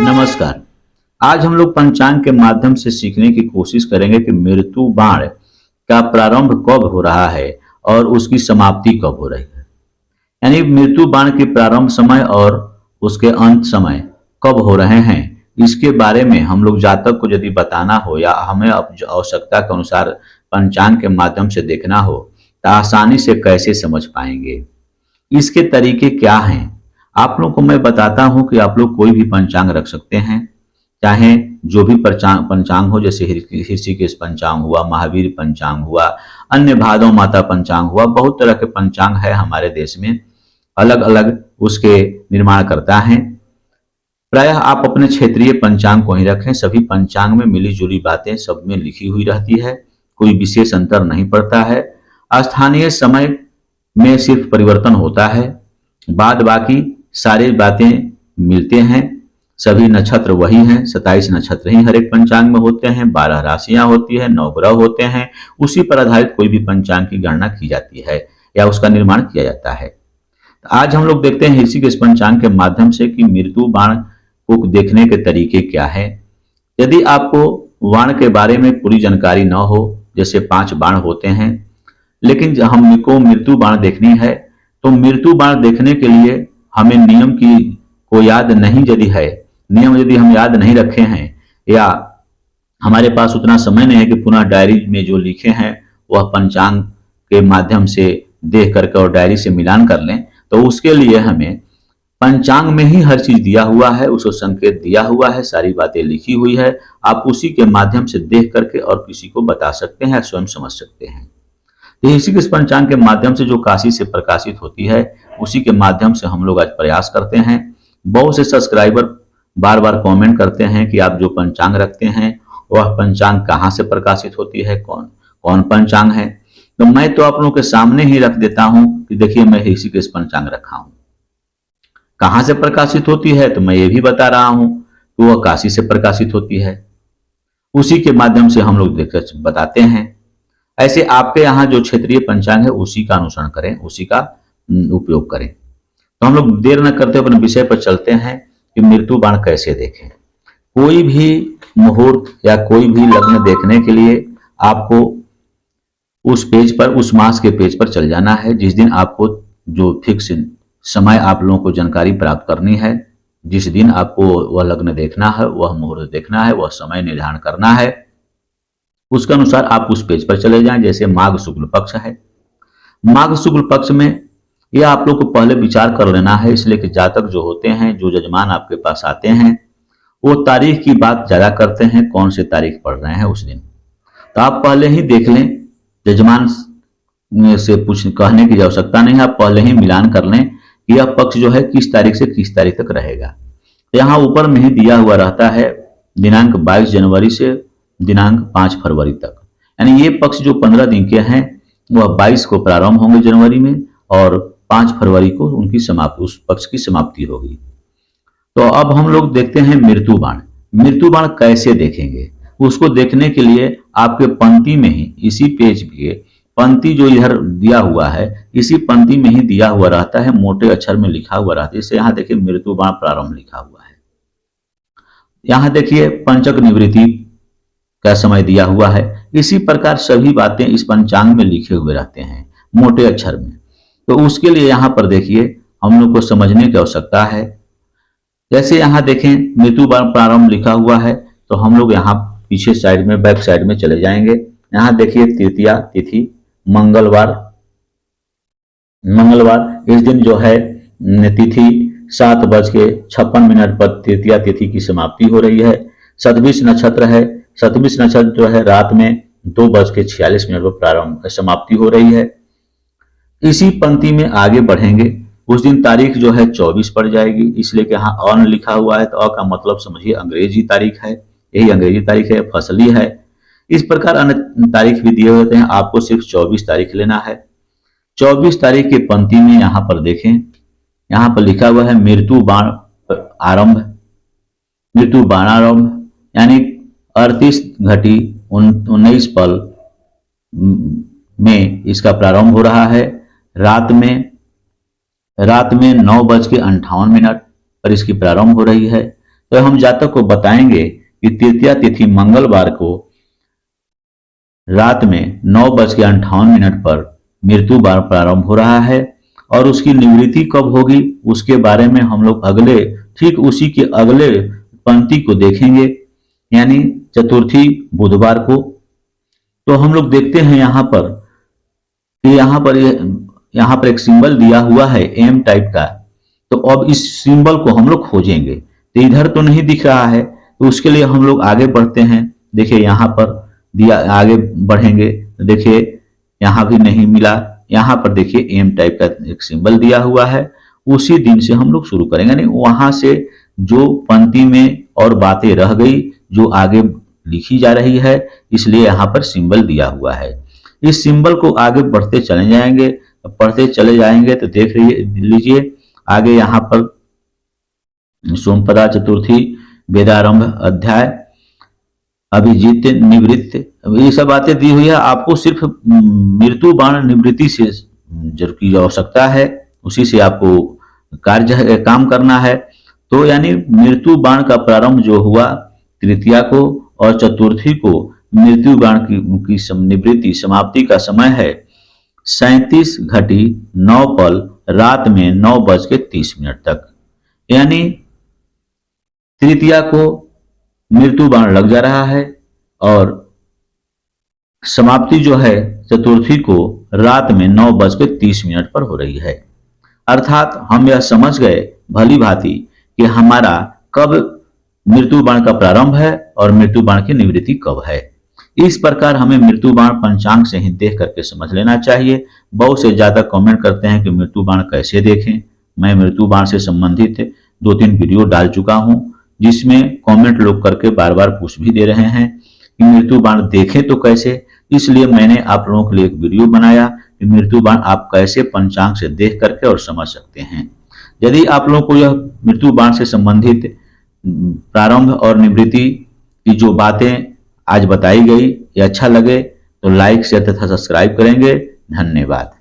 नमस्कार। आज हम लोग पंचांग के माध्यम से सीखने की कोशिश करेंगे कि मृत्यु बाण का प्रारंभ कब हो रहा है और उसकी समाप्ति कब हो रही है। यानी मृत्यु बाण के प्रारंभ समय और उसके अंत समय कब हो रहे हैं, इसके बारे में हम लोग जातक को यदि बताना हो या हमें आवश्यकता के अनुसार पंचांग के माध्यम से देखना हो तो आसानी से कैसे समझ पाएंगे। इसके तरीके क्या हैं, आप लोग को मैं बताता हूं कि आप लोग कोई भी पंचांग रख सकते हैं, चाहे जो भी पंचांग पंचांग हो, जैसे ऋषिकेश पंचांग हुआ, महावीर पंचांग हुआ, अन्य भादव माता पंचांग हुआ। बहुत तरह के पंचांग है हमारे देश में, अलग अलग उसके निर्माण करता है। प्रायः आप अपने क्षेत्रीय पंचांग को ही रखें। सभी पंचांग में मिली जुली बातें सब में लिखी हुई रहती है, कोई विशेष अंतर नहीं पड़ता है। स्थानीय समय में सिर्फ परिवर्तन होता है, बाद बाकी सारी बातें मिलते हैं। सभी नक्षत्र वही हैं, 27 नक्षत्र ही हर एक पंचांग में होते हैं, 12 राशियां होती है, 9 ग्रह होते हैं। उसी पर आधारित कोई भी पंचांग की गणना की जाती है या उसका निर्माण किया जाता है। आज हम लोग देखते हैं ऋषिकेश पंचांग के माध्यम से कि मृत्यु बाण को देखने के तरीके क्या है। यदि आपको बाण के बारे में पूरी जानकारी न हो, जैसे 5 बाण होते हैं, लेकिन हमको मृत्यु बाण देखनी है, तो मृत्यु बाण देखने के लिए हमें नियम की को याद नहीं यदि है, नियम यदि हम याद नहीं रखे हैं या हमारे पास उतना समय नहीं है कि पुनः डायरी में जो लिखे हैं वह पंचांग के माध्यम से देख करके और डायरी से मिलान कर लें, तो उसके लिए हमें पंचांग में ही हर चीज दिया हुआ है, उसको संकेत दिया हुआ है, सारी बातें लिखी हुई है। आप उसी के माध्यम से देख करके और किसी को बता सकते हैं, स्वयं समझ सकते हैं। ऋषिकेश पंचांग के माध्यम से जो काशी से प्रकाशित होती है, उसी के माध्यम से हम लोग आज प्रयास करते हैं। बहुत से सब्सक्राइबर बार बार कमेंट करते हैं कि आप जो पंचांग रखते हैं वह पंचांग कहाँ से प्रकाशित होती है, कौन कौन पंचांग है। तो मैं तो आप लोगों के सामने ही रख देता हूं कि देखिए मैं ऋषिकेश पंचांग रखा हूं। कहां से प्रकाशित होती है तो मैं ये भी बता रहा हूं कि वह काशी से प्रकाशित होती है। उसी के माध्यम से हम लोग देख बताते हैं। ऐसे आपके यहाँ जो क्षेत्रीय पंचांग है उसी का अनुसरण करें, उसी का उपयोग करें। तो हम लोग देर न करते अपने विषय पर चलते हैं कि मृत्यु बाण कैसे देखें। कोई भी मुहूर्त या कोई भी लग्न देखने के लिए आपको उस पेज पर, उस मास के पेज पर चल जाना है। जिस दिन आपको जो फिक्स समय आप लोगों को जानकारी प्राप्त करनी है, जिस दिन आपको वह लग्न देखना है, वह मुहूर्त देखना है, वह समय निर्धारण करना है, उसके अनुसार आप उस पेज पर चले जाएं। जैसे माघ शुक्ल पक्ष है, माघ शुक्ल पक्ष में यह आप लोग को पहले विचार कर लेना है, इसलिए कि जातक जो होते हैं, जो जजमान आपके पास आते हैं, वो तारीख की बात ज्यादा करते हैं, कौन से तारीख पढ़ रहे हैं उस दिन। तो आप पहले ही देख लें, जजमान से पूछ कहने की आवश्यकता नहीं है, आप पहले ही मिलान कर लें कि यह पक्ष जो है किस तारीख से किस तारीख तक रहेगा। यहाँ ऊपर में ही दिया हुआ रहता है दिनांक 22 जनवरी से दिनांक 5 फरवरी तक। यानी ये पक्ष जो 15 दिन के हैं वह 22 को प्रारंभ होंगे जनवरी में और 5 फरवरी को उनकी समाप्ति, उस पक्ष की समाप्ति होगी। तो अब हम लोग देखते हैं मृत्यु बाण। मृत्यु बाण कैसे देखेंगे, उसको देखने के लिए आपके पंक्ति में ही, इसी पेज के पंक्ति जो इधर दिया हुआ है, इसी पंक्ति में ही दिया हुआ रहता है, मोटे अक्षर में लिखा हुआ रहता है। जैसे यहाँ देखिए मृत्यु बाण प्रारंभ लिखा हुआ है, यहाँ देखिए पंचक निवृत्ति का समय दिया हुआ है। इसी प्रकार सभी बातें इस पंचांग में लिखे हुए रहते हैं मोटे अक्षर में। तो उसके लिए यहाँ पर देखिए हम लोग को समझने की आवश्यकता है। जैसे यहाँ देखें मृत्यु बाण प्रारंभ लिखा हुआ है, तो हम लोग यहाँ पीछे साइड में, बैक साइड में चले जाएंगे। यहाँ देखिए तृतीया तिथि मंगलवार, इस दिन जो है तिथि 7:56 पर तृतीया तिथि की समाप्ति हो रही है। 27 नक्षत्र है, 27 नक्षत्र जो है रात में 2:46 पर प्रारंभ समाप्ति हो रही है। इसी पंक्ति में आगे बढ़ेंगे, उस दिन तारीख जो है 24 पड़ जाएगी, इसलिए कि यहाँ अन लिखा हुआ है, तो अ का मतलब समझिए अंग्रेजी तारीख है, यही अंग्रेजी तारीख है, फसली है। इस प्रकार अन्य तारीख भी दिए होते हैं, आपको सिर्फ 24 तारीख लेना है। 24 तारीख की पंक्ति में यहाँ पर देखें, यहाँ पर लिखा हुआ है मृत्यु बाण आरंभ, मृत्यु बाणारंभ, यानी 38:19 पल में इसका प्रारंभ हो रहा है। रात में 9:58 पर इसकी प्रारंभ हो रही है। तो हम जातक को बताएंगे कि तृतीया तिथि मंगलवार को रात में 9:58 पर मृत्यु बाण प्रारंभ हो रहा है और उसकी निवृत्ति कब होगी उसके बारे में हम लोग ठीक उसी के अगले पंक्ति को देखेंगे, यानी चतुर्थी बुधवार को। तो हम लोग देखते हैं यहाँ पर कि यहाँ पर एक सिंबल दिया हुआ है एम टाइप का। तो अब इस सिंबल को हम लोग खोजेंगे, तो इधर तो नहीं दिख रहा है, तो उसके लिए हम लोग आगे बढ़ते हैं। देखिए यहाँ पर दिया, आगे बढ़ेंगे तो देखिए यहाँ भी नहीं मिला, यहाँ पर देखिए एम टाइप का एक सिंबल दिया हुआ है। उसी दिन से हम लोग शुरू करेंगे, यानी वहां से जो पंक्ति में और बातें रह गई जो आगे लिखी जा रही है, इसलिए यहाँ पर सिंबल दिया हुआ है। इस सिंबल को आगे बढ़ते चले जाएंगे, पढ़ते चले जाएंगे तो देख लीजिए आगे यहाँ पर सोमपदा चतुर्थी, वेदारंभ अध्याय, अभिजीत निवृत्त, ये सब बातें दी हुई है। आपको सिर्फ मृत्यु बाण निवृत्ति से जरूर की आवश्यकता है, उसी से आपको काम करना है। तो यानी मृत्यु बाण का प्रारंभ जो हुआ तृतीया को और चतुर्थी को मृत्यु बाण की निवृत्ति समाप्ति का समय है 37:09 रात में 9:30 तक। यानी तृतीया को मृत्यु बाण लग जा रहा है और समाप्ति जो है चतुर्थी को रात में 9:30 पर हो रही है। अर्थात हम यह समझ गए भली भांति कि हमारा कब मृत्यु बाण का प्रारंभ है और मृत्यु बाण की निवृत्ति कब है। इस प्रकार हमें मृत्यु बाण पंचांग से ही देख करके समझ लेना चाहिए। बहुत से ज्यादा कमेंट करते हैं कि मृत्यु बाण कैसे देखें। मैं मृत्यु बाण से संबंधित 2-3 वीडियो डाल चुका हूं, जिसमें कमेंट लोग करके बार बार पूछ भी दे रहे हैं कि मृत्यु बाण देखें तो कैसे। इसलिए मैंने आप लोगों के लिए एक वीडियो बनाया कि मृत्यु बाण आप कैसे पंचांग से देख करके और समझ सकते हैं। यदि आप लोगों को यह मृत्यु बाण से संबंधित प्रारंभ और निवृत्ति की जो बातें आज बताई गई ये अच्छा लगे तो लाइक शेयर तथा सब्सक्राइब करेंगे। धन्यवाद।